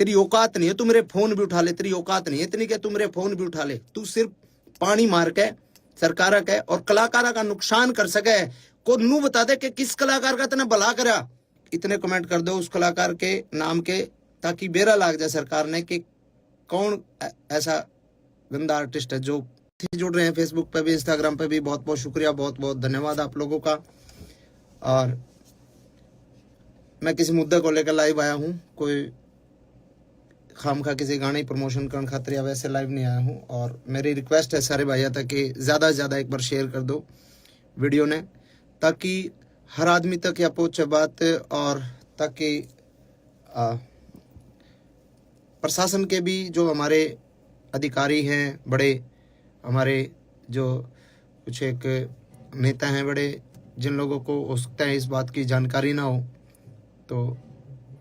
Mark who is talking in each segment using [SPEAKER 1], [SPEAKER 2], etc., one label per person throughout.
[SPEAKER 1] तेरी औकात नहीं है तू मेरे फोन भी उठा ले, तेरी औकात नहीं है इतनी कि तू मेरे फोन भी उठा ले। तू सिर्फ पानी मार के सरकार के और कलाकारा का नुकसान कर सके को नू बता दे कि किस कलाकार का इतना भला करा। इतने कमेंट कर दो उस कलाकार के नाम के, ताकि बेरा लाग जाए सरकार ने कि कौन ऐसा गंदा आर्टिस्ट है। जो जुड़ रहे हैं फेसबुक पे भी, इंस्टाग्राम पे भी, बहुत बहुत शुक्रिया, बहुत बहुत धन्यवाद आप लोगों का। और मैं किसी मुद्दे को लेकर लाइव आया हूँ, कोई खामखा किसी गाने प्रमोशन करने खातिर या वैसे लाइव नहीं आया हूँ। और मेरी रिक्वेस्ट है सारे भाइयों तक कि ज़्यादा से ज़्यादा एक बार शेयर कर दो वीडियो ने, ताकि हर आदमी तक यह पहुँचे बात, और ताकि प्रशासन के भी जो हमारे अधिकारी हैं बड़े, हमारे जो कुछ एक नेता हैं बड़े, जिन लोगों को हो सकता है इस बात की जानकारी ना हो, तो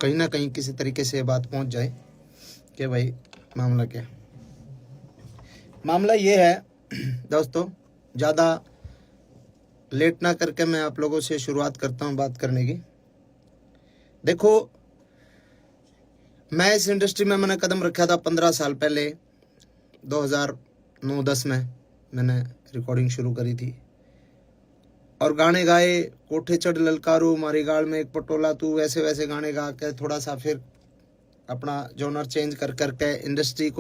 [SPEAKER 1] कहीं ना कहीं किसी तरीके से बात पहुंच जाए कि भाई मामला क्या। मामला ये है दोस्तों, ज़्यादा लेट ना करके मैं आप लोगों से शुरुआत करता हूं बात करने की। देखो, मैं इस इंडस्ट्री में मैंने कदम रखा था 15 साल पहले, 2009-10 में मैंने रिकॉर्डिंग शुरू करी थी और गाने गाए, कोठे चढ़ ललकारू मारी गाल में एक पटोला तू, वैसे वैसे गाने गा के थोड़ा सा फिर अपना जॉनर चेंज कर करके इंडस्ट्री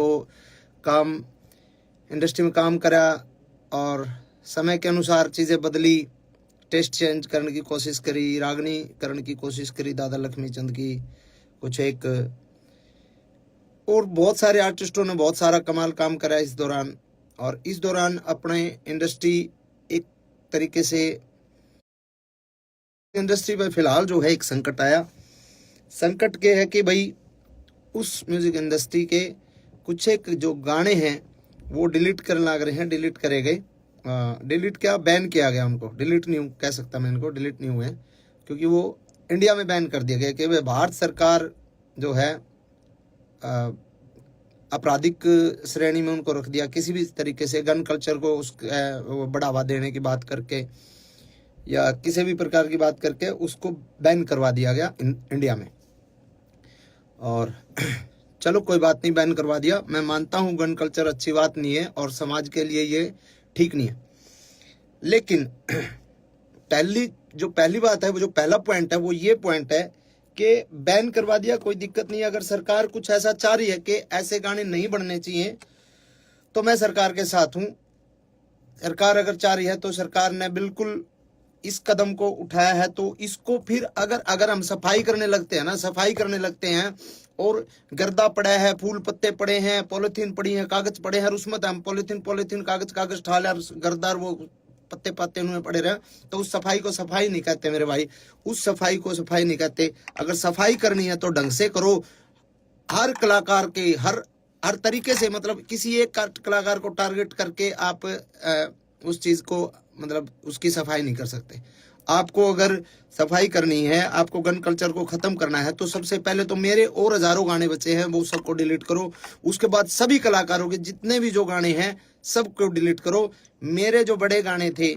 [SPEAKER 1] में काम करा और समय के अनुसार चीज़ें बदली, टेस्ट चेंज करने की कोशिश करी, रागनी करने की कोशिश करी दादा लक्ष्मी चंद की, कुछ एक और बहुत सारे आर्टिस्टों ने बहुत सारा कमाल काम करा इस दौरान। और इस दौरान अपने इंडस्ट्री एक तरीके से इंडस्ट्री पे फिलहाल जो है एक संकट आया। संकट के है कि भाई उस म्यूजिक इंडस्ट्री के कुछ एक जो गाने हैं वो डिलीट करने लग रहे हैं, डिलीट करे गए, डिलीट क्या बैन किया गया उनको, डिलीट नहीं कह सकता मैं इनको, डिलीट नहीं हुए क्योंकि वो इंडिया में बैन कर दिया गया कि भाई भारत सरकार जो है आपराधिक श्रेणी में उनको रख दिया, किसी भी तरीके से गन कल्चर को बढ़ावा देने की बात करके या किसी भी प्रकार की बात करके उसको बैन करवा दिया गया इंडिया में। और चलो कोई बात नहीं, बैन करवा दिया, मैं मानता हूँ गन कल्चर अच्छी बात नहीं है और समाज के लिए ये ठीक नहीं है। लेकिन पहली बात है, वो जो पहला पॉइंट है वो ये पॉइंट है कि बैन करवा दिया, कोई दिक्कत नहीं है। अगर सरकार कुछ ऐसा चाह रही है कि ऐसे गाने नहीं बनने चाहिए तो मैं सरकार के साथ हूँ। सरकार अगर चाह रही है तो सरकार ने बिल्कुल इस कदम को उठाया है, तो इसको फिर अगर हम सफाई करने लगते हैं ना, सफाई करने लगते हैं और गर्दा पड़ा है, फूल पत्ते पड़े हैं, पॉलिथीन पड़ी है, कागज पड़े हैं, और उसमें हम पॉलिथीन कागज ठाले और गर्दार वो पत्ते पत्ते उनमें पड़े रहे, तो उस सफाई को सफाई नहीं कहते मेरे भाई, उस सफाई को सफाई नहीं कहते। अगर सफाई करनी है तो ढंग से करो, हर कलाकार के हर तरीके से, मतलब किसी एक कलाकार को टारगेट करके आप उस चीज को मतलब उसकी सफाई नहीं कर सकते। आपको अगर सफाई करनी है, आपको गन कल्चर को खत्म करना है, तो सबसे पहले तो मेरे और हजारों गाने बचे हैं वो सबको डिलीट करो। उसके बाद सभी कलाकारों के जितने भी जो गाने हैं सबको डिलीट करो। मेरे जो बड़े गाने थे,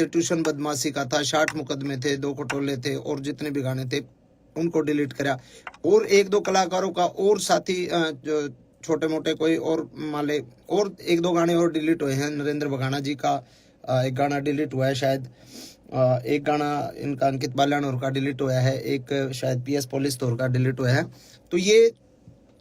[SPEAKER 1] ट्यूशन बदमाशी का था, 60 मुकदमे थे, 2 खटोले थे, और जितने भी गाने थे उनको डिलीट करा। और 1-2 कलाकारों का और साथी जो छोटे मोटे कोई और माले और 1-2 गाने और डिलीट हुए हैं। नरेंद्र बघाना जी का एक गाना डिलीट हुआ है शायद, एक गाना इनका अंकित बाल्यानोर का डिलीट हुआ है, एक शायद PS पुलिस तौर का डिलीट हुआ है। तो ये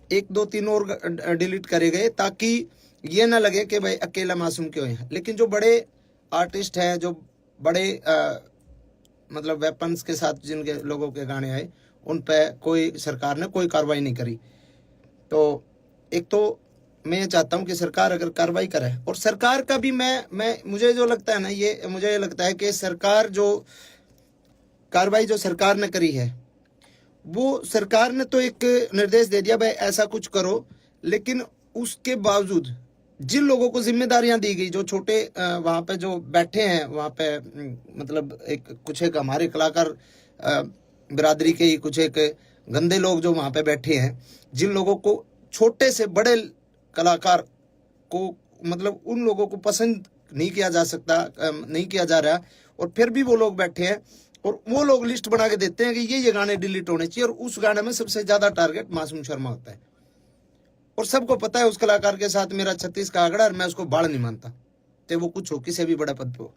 [SPEAKER 1] 1-2-3 और डिलीट करे गए ताकि ये ना लगे कि भाई अकेला मासूम क्यों है। लेकिन जो बड़े आर्टिस्ट हैं, जो बड़े मतलब वेपन्स के साथ जिनके लोगों के गाने आए, उन पे कोई सरकार ने कोई कार्रवाई नहीं करी। तो एक तो मैं ये चाहता हूं कि सरकार अगर कार्रवाई करे, और सरकार का भी मुझे जो लगता है ना, ये मुझे लगता है कि सरकार जो कार्रवाई जो सरकार ने करी है, वो सरकार ने तो एक निर्देश दे दिया भाई ऐसा कुछ करो, लेकिन उसके बावजूद जिन लोगों को जिम्मेदारियां दी गई, जो छोटे वहां पे जो बैठे हैं वहां पे, मतलब कुछ एक हमारे कलाकार बिरादरी के ही कुछ एक गंदे लोग जो वहां पे बैठे हैं, जिन लोगों को छोटे से बड़े कलाकार को मतलब उन लोगों को पसंद नहीं किया जा सकता, नहीं किया जा रहा, और फिर भी वो लोग बैठे हैं और वो लोग लिस्ट बना के देते हैं कि ये गाने डिलीट होने चाहिए, और उस गाने में सबसे ज्यादा टारगेट मासूम शर्मा होता है। और सबको पता है उस कलाकार के साथ मेरा 36 का आंकड़ा, और मैं उसको बाढ़ नहीं मानता, तो वो कुछ हो, किसी भी बड़े पद पे हो।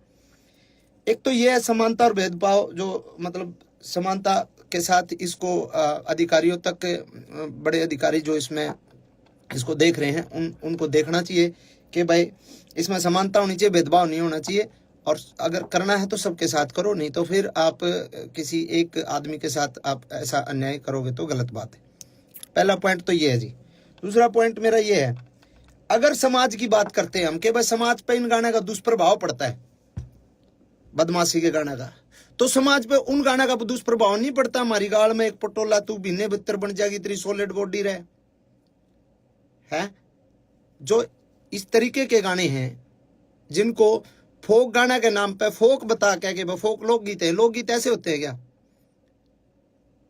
[SPEAKER 1] एक तो ये है समानता और भेदभाव, जो मतलब समानता के साथ इसको अधिकारियों तक, बड़े अधिकारी जो इसमें इसको देख रहे हैं उनको देखना चाहिए कि भाई इसमें समानता होनी चाहिए, भेदभाव नहीं होना चाहिए, और अगर करना है तो सबके साथ करो, नहीं तो फिर आप किसी एक आदमी के साथ आप ऐसा अन्याय करोगे तो गलत बात है। पहला पॉइंट तो ये है जी। दूसरा पॉइंट मेरा ये है, अगर समाज की बात करते हैं हम कि भाई समाज पे इन गाने का दुष्प्रभाव पड़ता है, बदमाशी के गाने का, तो समाज पे उन गाने का दुष्प्रभाव नहीं पड़ता। हमारी गाल में एक पटोला तू बीने बितर बन जाएगी, तेरी सॉलिड बॉडी रहे है। जो इस तरीके के गाने हैं जिनको फोक गाना के नाम पे फोक बता के फोक लोकगीत है, लोकगीत ऐसे होते हैं क्या?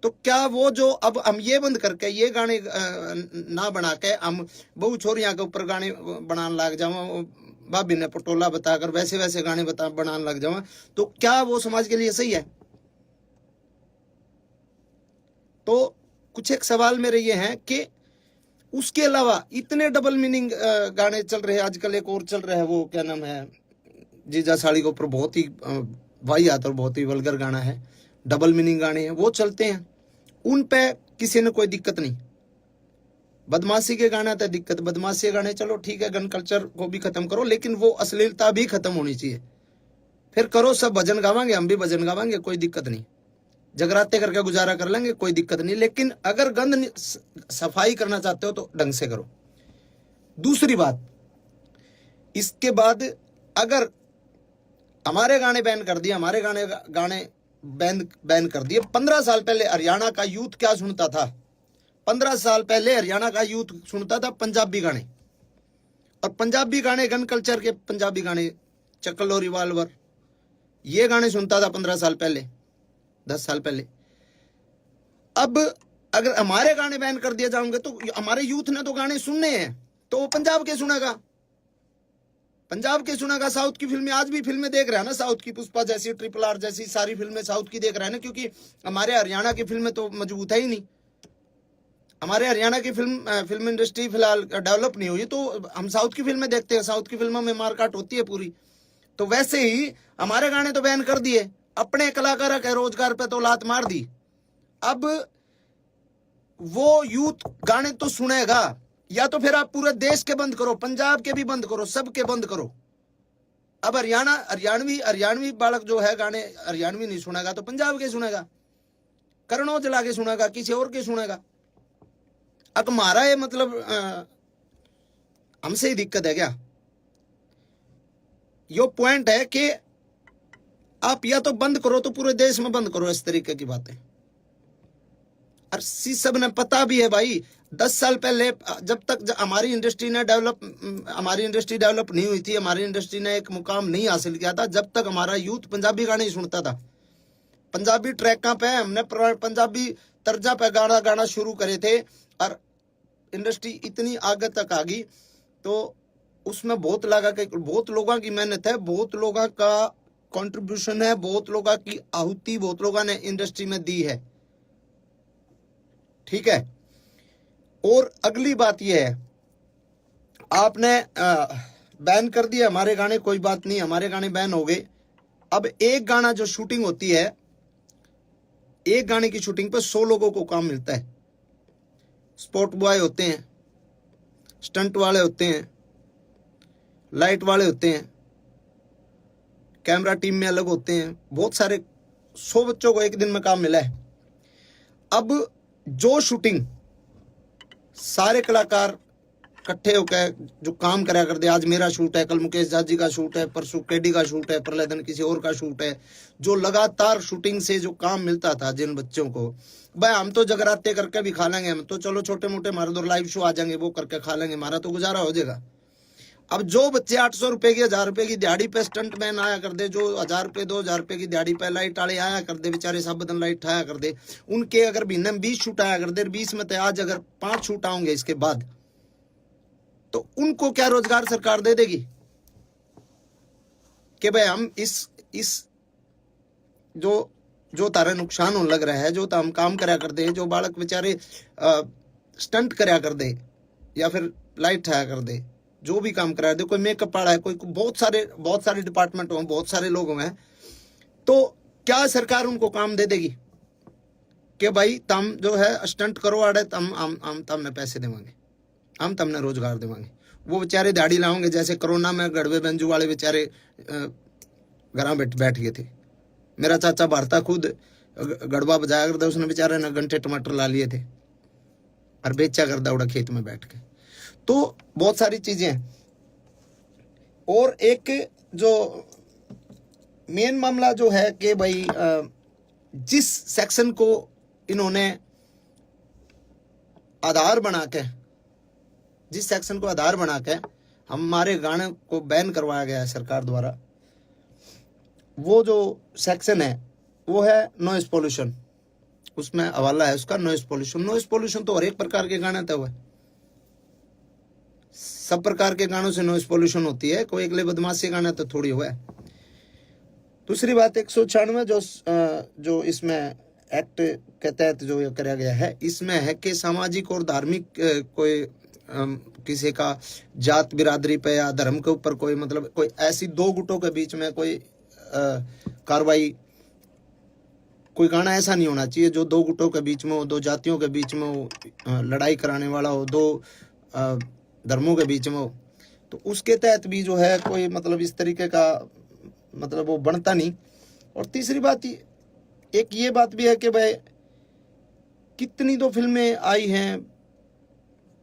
[SPEAKER 1] तो क्या वो जो अब हम ये बंद करके ये गाने ना बना के हम बहु छोरियां के ऊपर गाने बनाने लग जाओ, भाभी ने पटोला बताकर वैसे वैसे गाने बनाने लग जाओ, तो क्या वो समाज के लिए सही है? तो कुछ एक सवाल मेरे ये हैं कि उसके अलावा इतने डबल मीनिंग गाने चल रहे हैं आजकल। एक और चल रहा है, वो क्या नाम है, जीजा साड़ी के ऊपर बहुत ही वाहियात और बहुत ही वल्गर गाना है, डबल मीनिंग गाने हैं, वो चलते हैं, उन पे किसी ने कोई दिक्कत नहीं। बदमाशी के गाना तो दिक्कत, बदमाशी के गाने चलो ठीक है, गन कल्चर को भी खत्म करो, लेकिन वो अश्लीलता भी खत्म होनी चाहिए। फिर करो, सब भजन गावांगे, हम भी भजन गावांगे, कोई दिक्कत नहीं, जगराते करके गुजारा कर लेंगे, कोई दिक्कत नहीं, लेकिन अगर गंद सफाई करना चाहते हो तो ढंग से करो। दूसरी बात, इसके बाद अगर हमारे गाने बैन कर दिए, हमारे गाने बैन कर दिए, 15 साल पहले हरियाणा का यूथ क्या सुनता था? 15 साल पहले हरियाणा का यूथ सुनता था पंजाबी गाने, और पंजाबी गाने गन कल्चर के पंजाबी गाने, चकलो रिवाल्वर, ये गाने सुनता था 15 साल पहले, 10 साल पहले। अब अगर हमारे गाने बैन कर दिए जाएंगे तो हमारे यूथ ने तो गाने सुनने हैं, तो वो पंजाब के सुनेगा, पंजाब के सुनेगा। साउथ की फिल्में, आज भी फिल्में देख रहा है ना, साउथ की पुष्पा जैसी, ट्रिपल आर जैसी सारी फिल्में साउथ की देख रहा है ना, क्योंकि हमारे हरियाणा की फिल्में तो मजबूत है ही नहीं। हमारे हरियाणा की फिल्म इंडस्ट्री फिलहाल डेवलप नहीं हुई, तो हम साउथ की फिल्में देखते हैं, साउथ की फिल्मों में मारकाट होती है पूरी। तो वैसे ही हमारे गाने तो बैन कर दिए, अपने कलाकारों के रोजगार पे तो लात मार दी। अब वो यूथ गाने तो सुनेगा, या तो फिर आप पूरे देश के बंद करो, पंजाब के भी बंद करो, सबके बंद करो। अब हरियाणवी बालक जो है गाने हरियाणवी नहीं सुनेगा तो पंजाब के सुनेगा, करण औजला के सुनेगा, किसी और के सुनेगा। अब हमारा ये मतलब हमसे ही दिक्कत है क्या? यो पॉइंट है कि आप या तो बंद करो तो पूरे देश में बंद करो इस तरीके की बातें। और सब ने पता भी है भाई, 10 साल पहले जब तक हमारी इंडस्ट्री डेवलप नहीं हुई थी, हमारी इंडस्ट्री ने एक मुकाम नहीं हासिल किया था, जब तक हमारा यूथ पंजाबी गाने ही सुनता था। पंजाबी ट्रैकों पे हमने पंजाबी तर्जा पे गाना शुरू करे थे, और इंडस्ट्री इतनी आगे तक आ गई, तो उसमें बहुत लोगों की मेहनत है, बहुत लोगों का कंट्रीब्यूशन है, बहुत लोगों की आहुति बहुत लोगों ने इंडस्ट्री में दी है, ठीक है। और अगली बात यह है, आपने बैन कर दिया हमारे गाने, कोई बात नहीं, हमारे गाने बैन हो गए। अब एक गाना जो शूटिंग होती है, एक गाने की शूटिंग पे 100 लोगों को काम मिलता है। स्पॉट बॉय होते हैं, स्टंट वाले होते हैं, लाइट वाले होते हैं, कैमरा टीम में अलग होते हैं, बहुत सारे 100 बच्चों को एक दिन में काम मिला है। अब जो शूटिंग सारे कलाकार इकट्ठे होकर जो काम करा करते, आज मेरा शूट है, कल मुकेश जाजी का शूट है, परसों केडी का शूट है, प्रलयदन किसी और का शूट है, जो लगातार शूटिंग से जो काम मिलता था जिन बच्चों को, भाई हम तो जगराते करके भी खा लेंगे, हम तो चलो छोटे मोटे हमारे दो लाइव शो आ जाएंगे, वो करके खा लेंगे, हमारा तो गुजारा हो जाएगा। अब जो बच्चे 800 रुपए की 1000 रुपए की दिहाड़ी पे स्टंट मैन आया कर दे, जो 1000 रुपए 2000 रुपए की दिहाड़ी पे लाइट वाले आया कर दे, बेचारे सब बदन लाइट आया कर दे, उनके अगर महीने में 20 शूट आया कर दे, 20 में तो आज अगर 5 शूट आएंगे इसके बाद, तो उनको क्या रोजगार सरकार दे देगी कि भाई हम इस जो जो तारा नुकसान होने लग रहा है, जो हम काम करया कर दे, जो बालक बेचारे स्टंट करया कर दे या फिर लाइट ठाया कर दे, जो भी काम करा दे, कोई मेकअप वाला है, कोई बहुत सारे डिपार्टमेंट हो, बहुत सारे लोग हैं, तो क्या सरकार उनको काम दे देगी कि भाई तुम जो है स्टंट करो आड़े, हम तुमने पैसे देवांगे, हम तुमने रोजगार देवांगे। वो बेचारे दाढ़ी लाओगे, जैसे कोरोना में गड़वे बेंजू वाले बेचारे घर बैठ गए थे। मेरा चाचा भारता खुद गड़बा बजाया करता, उसने बेचारे ने घंटे टमाटर ला लिए थे और बेचा करता उड़ा खेत में बैठ के। तो बहुत सारी चीजें हैं। और एक जो मेन मामला जो है कि भाई जिस सेक्शन को इन्होंने आधार बना के, जिस सेक्शन को आधार बना के हमारे गाने को बैन करवाया गया है सरकार द्वारा, वो जो सेक्शन है वो है नॉइस पोल्यूशन। उसमें हवाला है उसका नॉइस पोल्यूशन। नॉइस पोल्यूशन तो हर एक प्रकार के गाने तो हुए, सब प्रकार के गानों से नॉइस पोल्यूशन होती है, कोई अगले बदमाशी गाना तो थोड़ी हुआ है। दूसरी बात 196 जो इसमें एक्ट के तहत जो ये कराया गया है, इसमें है कि सामाजिक और धार्मिक कोई किसी का जात बिरादरी पे या धर्म के ऊपर कोई मतलब कोई ऐसी दो गुटों के बीच में कोई कार्रवाई, कोई गाना ऐसा नहीं होना चाहिए जो दो गुटों के बीच में हो, दो जातियों के बीच में हो, लड़ाई कराने वाला हो, दो धर्मों के बीच में हो। तो उसके तहत भी जो है कोई मतलब इस तरीके का मतलब वो बनता नहीं। और तीसरी बात एक ये बात भी है कि भाई कितनी तो फिल्में आई हैं,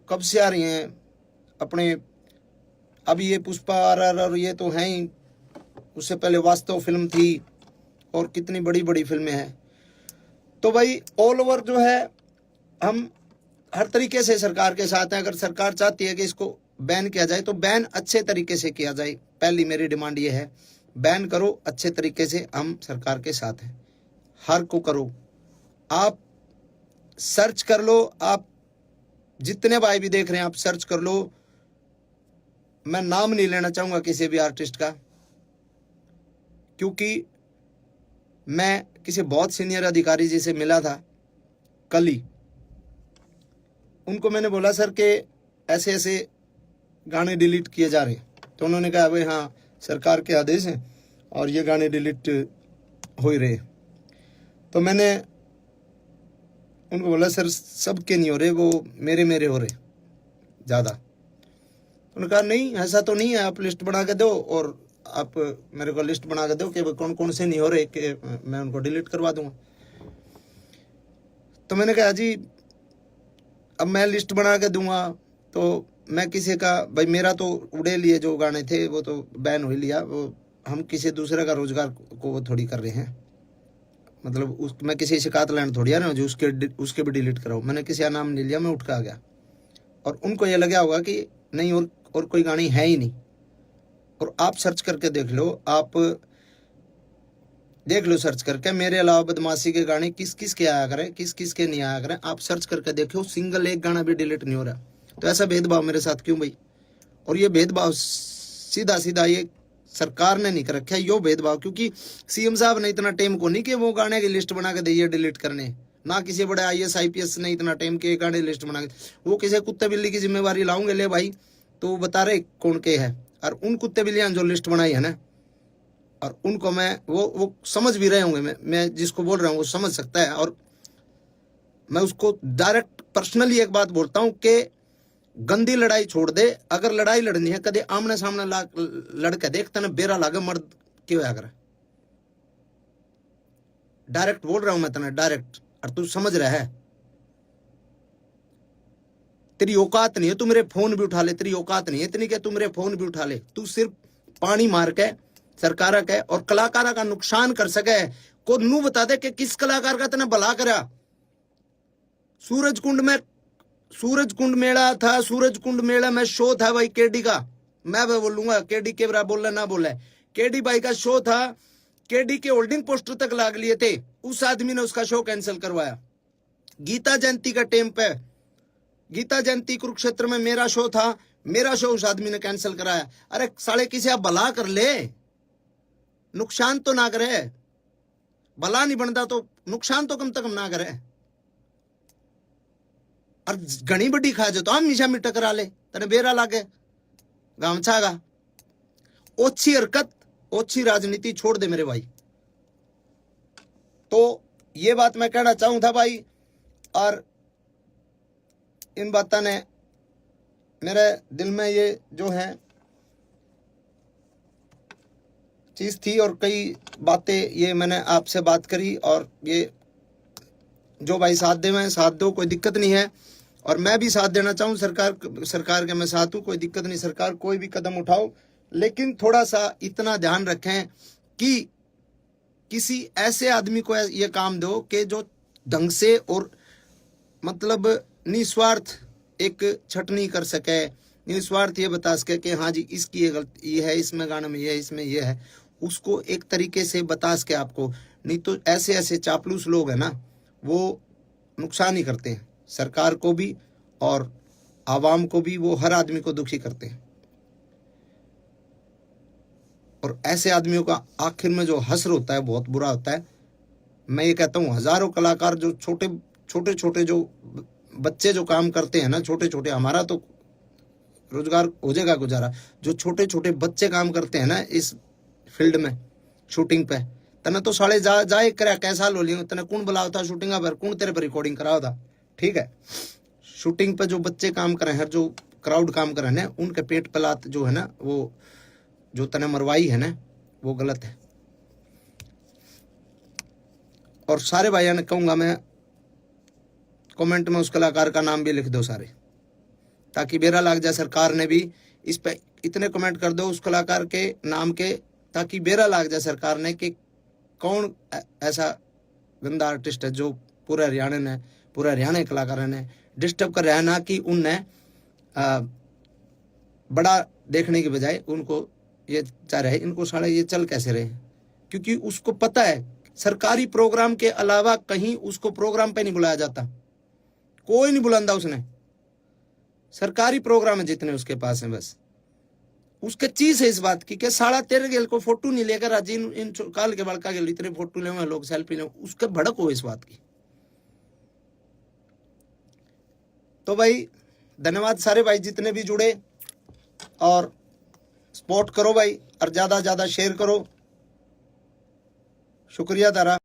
[SPEAKER 1] कब से आ रही हैं अपने, अभी ये पुष्पा RR और ये तो हैं ही, उससे पहले वास्तव फिल्म थी और कितनी बड़ी बड़ी फिल्में हैं। तो भाई ऑल ओवर जो है हम हर तरीके से सरकार के साथ हैं। अगर सरकार चाहती है कि इसको बैन किया जाए तो बैन अच्छे तरीके से किया जाए। पहली मेरी डिमांड ये है, बैन करो अच्छे तरीके से, हम सरकार के साथ हैं। हर को करो, आप सर्च कर लो, आप जितने भाई भी देख रहे हैं आप सर्च कर लो। मैं नाम नहीं लेना चाहूंगा किसी भी आर्टिस्ट का, क्योंकि मैं किसी बहुत सीनियर अधिकारी जी से मिला था कल ही। उनको मैंने बोला सर के ऐसे ऐसे गाने डिलीट किए जा रहे हैं, तो उन्होंने कहा भाई हाँ सरकार के आदेश हैं और ये गाने डिलीट हो ही रहे। तो मैंने उनको बोला सर सबके नहीं हो रहे, वो मेरे हो रहे ज़्यादा। उन्होंने कहा नहीं ऐसा तो नहीं है, आप लिस्ट बना के दो और आप मेरे को लिस्ट बना के दो कि कौन कौन से नहीं हो रहे, कि मैं उनको डिलीट करवा दूंगा। तो मैंने कहा जी अब मैं लिस्ट बना के दूंगा तो मैं किसी का भाई, मेरा तो उड़े लिए जो गाने थे वो तो बैन हो ही लिया, वो हम किसी दूसरे का रोजगार को वो थोड़ी कर रहे हैं। मतलब मैं किसी शिकायत लाइन थोड़ी आ रहा हूँ जो उसके भी डिलीट कराऊँ। मैंने किसी का नाम नहीं लिया, मैं उठ के आ गया। और उनको ये लगा होगा कि नहीं और कोई गानी है ही नहीं। और आप सर्च करके देख लो, आप देख लो सर्च करके, मेरे अलावा बदमाशी के गाने किस किस के आया करें, किस किस के नहीं आया करें, आप सर्च करके देखो, सिंगल एक गाना भी डिलीट नहीं हो रहा। तो ऐसा भेदभाव मेरे साथ क्यों भाई? और ये भेदभाव सीधा सीधा ये सरकार ने नहीं कर रखा है, यो भेदभाव, क्योंकि CM साहब ने इतना टाइम को नहीं कि वो गाने की लिस्ट बना के दे डिलीट करने, ना किसी बड़े IAS IPS ने इतना टाइम के गाने लिस्ट बना के, वो किसी कुत्ते बिल्ली की जिम्मेवारी लाऊंगे ले भाई, तो बता रहे कौन के है। और उन कुत्ते बिल्लियां जो लिस्ट बनाई है ना, और उनको मैं वो समझ भी रहे होंगे, मैं जिसको बोल रहा हूँ वो समझ सकता है। और मैं उसको डायरेक्ट पर्सनली एक बात बोलता हूँ कि गंदी लड़ाई छोड़ दे। अगर लड़ाई लड़नी है कदे आमने सामने लड़के देखते ना बेरा लागे मर्द क्यों आकर। डायरेक्ट बोल रहा हूं मैं तने डायरेक्ट, और तू समझ रहा है। तेरी औकात नहीं है तू मेरे फोन भी उठा ले, तेरी औकात नहीं है इतनी कि तू मेरे फोन भी उठा ले। तू सिर्फ पानी मार के सरकार के और कलाकारा का नुकसान कर सके को नू बता दे कि किस कलाकार का तने भला करा। सूरज कुंड मेला था, सूरज कुंड मेला में शो था भाई केडी का, मैं बोलूंगा केडी के बराबर बोलना ना बोला, केडी भाई का शो था, केडी के होल्डिंग पोस्टर तक लाग लिए थे, उस आदमी ने उसका शो कैंसिल करवाया। गीता जयंती का टाइम पे, गीता जयंती कुरुक्षेत्र में मेरा शो था, मेरा शो उस आदमी ने कैंसिल कराया। अरे साले किसी आप भला कर ले, नुकसान तो ना करे। भला नहीं बनता तो नुकसान तो कम से कम ना करे। और घनी बड़ी खा जो तो हम मिशा में टकरा ले तने बेरा लागे गामछागा। ओछी हरकत ओछी राजनीति छोड़ दे मेरे भाई। तो ये बात मैं कहना चाहूं था भाई, और इन बातों ने मेरे दिल में ये जो है चीज थी, और कई बातें ये मैंने आपसे बात करी, और ये जो भाई साथ दे मैं साथ दो, कोई दिक्कत नहीं है। और मैं भी साथ देना चाहूँ सरकार के मैं साथ हूँ, कोई दिक्कत नहीं, सरकार कोई भी कदम उठाओ, लेकिन थोड़ा सा इतना ध्यान रखें कि किसी ऐसे आदमी को ये काम दो कि जो ढंग से और मतलब निस्वार्थ एक छटनी कर सके, निस्वार्थ ये बता सके कि हाँ जी इसकी ये गलती ये है, इसमें गाने में ये है, इसमें ये है, उसको एक तरीके से बता सके आपको। नहीं तो ऐसे ऐसे चापलूस लोग हैं ना, वो नुकसान ही करते हैं सरकार को भी और आवाम को भी, वो हर आदमी को दुखी करते हैं। और ऐसे आदमियों का आखिर में जो हश्र होता है बहुत बुरा होता है। मैं ये कहता हूँ हजारों कलाकार जो छोटे छोटे जो बच्चे जो काम करते हैं ना, छोटे छोटे, हमारा तो रोजगार हो जाएगा गुजारा, जो छोटे छोटे बच्चे काम करते हैं ना इस फील्ड में शूटिंग पे, तने तो साले जाए करे कैसा लो लियो, तने कौन बुलाओ था शूटिंग पर, कौन तेरे पर रिकॉर्डिंग कराओ था। ठीक है, शूटिंग पे जो बच्चे काम कर रहे हैं, जो क्राउड काम कर रहे हैं, उनके पेट पलात जो है ना, वो जो तने मरवाई है ना, वो गलत है। और सारे भाइयों ने कहूंगा मैं, कमेंट में उस कलाकार का नाम भी लिख दो सारे, ताकि बेरा लग जाए सरकार ने भी इस पे इतने कमेंट कर दो उस कलाकार के नाम के, ताकि बेरा लग जाए सरकार ने कि कौन ऐसा गंदा आर्टिस्ट है जो पूरे हरियाणा कलाकारों ने डिस्टर्ब कर रहा है, ना कि उनने बड़ा देखने के बजाय उनको ये चाह रहे इनको साले ये चल कैसे रहे, क्योंकि उसको पता है सरकारी प्रोग्राम के अलावा कहीं उसको प्रोग्राम पे नहीं बुलाया जाता, कोई नहीं बुलांदा उसने, सरकारी प्रोग्राम है जितने उसके पास है, बस उसके चीज है इस बात की कि साला तेरे गेल को फोटो नहीं लेकर आज इन काल के बड़का गेल इतने फोटो ले लोग सेल्फी ले, उसके भड़क हो इस बात की। तो भाई धन्यवाद सारे भाई जितने भी जुड़े, और सपोर्ट करो भाई, और ज्यादा शेयर करो। शुक्रिया तारा।